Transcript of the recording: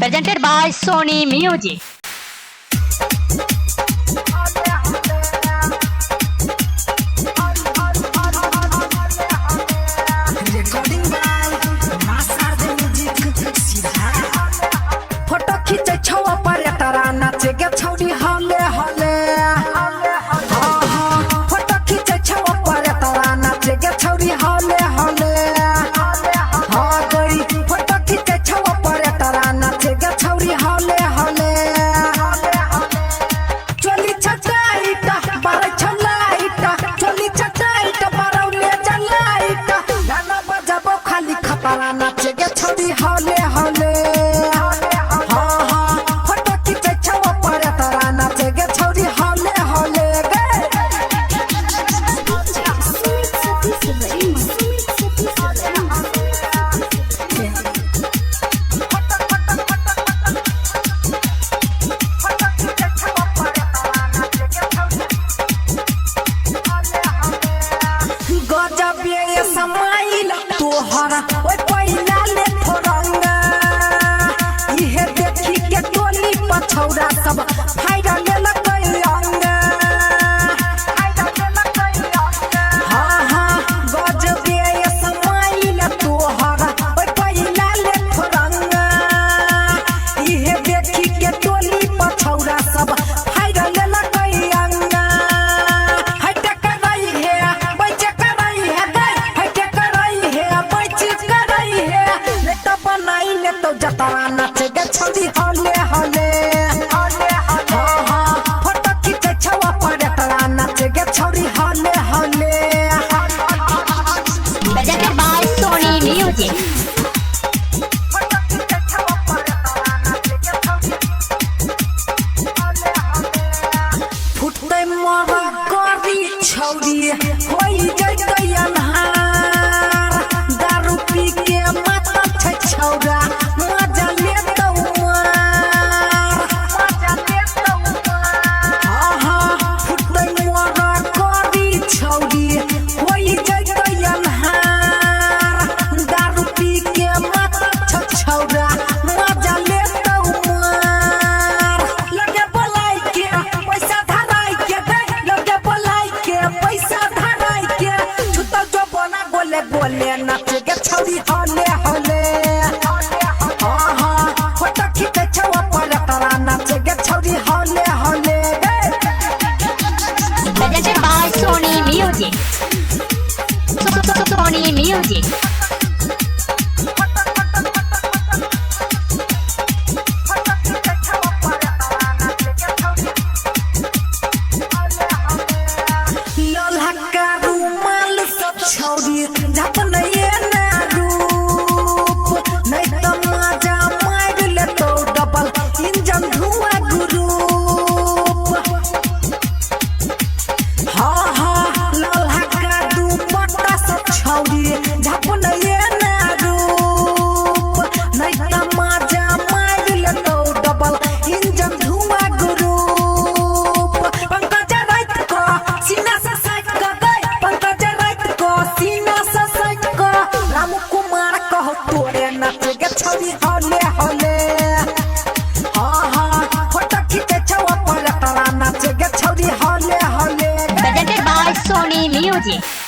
Presented by Sony Music. Photo खींचे छवा पर तारा नाचे गे छौरी हले हले फोटो खींचे छवा पर तारा नाचे गे छौरी हले हले हां गरी फोटो खींचे छवा पर तारा नाचे गे छौरी हले हले चली छटाईटा बारे छलाईटा चली छटाईटा बारौले जलाईटा गाना बजाबो खाली खतरा नाचे गे छौरी हले हले तोहरा ओए पहिला ले फोरंगा इहे देखी के टोली पछौड़ा सब फायदा ले लगैंगा हां हां गजबे ये समाइल तोहरा ओए पहिला ले फोरंगा इहे देखी के टोली पछौड़ा सब फायदा ले लगैंगा हट कराई है बच कराई है तो जतरा नाचे गे छौरी हले हले फोटो खींचे छवा पर तरा नाचे गे छौरी हले हले Presented by Sony Music. फुटै मरा करी छौरी होई जइतै अन्हार दारू पी के माता छै छौरा मजा लेतौ मार फुटै मरा करी छौरी होई जइतै अन्हार दारू पी के माता छै छौरा मजा लेतौ मार लगे बोलाई के पैसा धराई के दे लगे बोलाई के पैसा धराई के छुतौ जो बना गोले गोले नाच गे छौरी हले हले फोटो खींचे छवा पर तारा नाच गे छौरी हले हले Presented by Sony Music. Sony Music. लोल्हा का रुमाल सब छौरी झपन ये ना रूप नहीं तो मजा मार ले तो डबल इंजन धुआं ग्रुप हाँ लोल्हा का दुपट्टा सब छौरी झपन ये ना रूप नहीं तो मजा मार ले तो डबल इंजन धुआं ग्रुप पंकज रात को सीना से साइड कर दे पंकज रात को सीना से साइड को राम कुमार कहो तोरे नाच गे छौरी हले हले फोटो खींचे छवा पर तारा नाच गे छौरी हले हले Presented by Sony Music.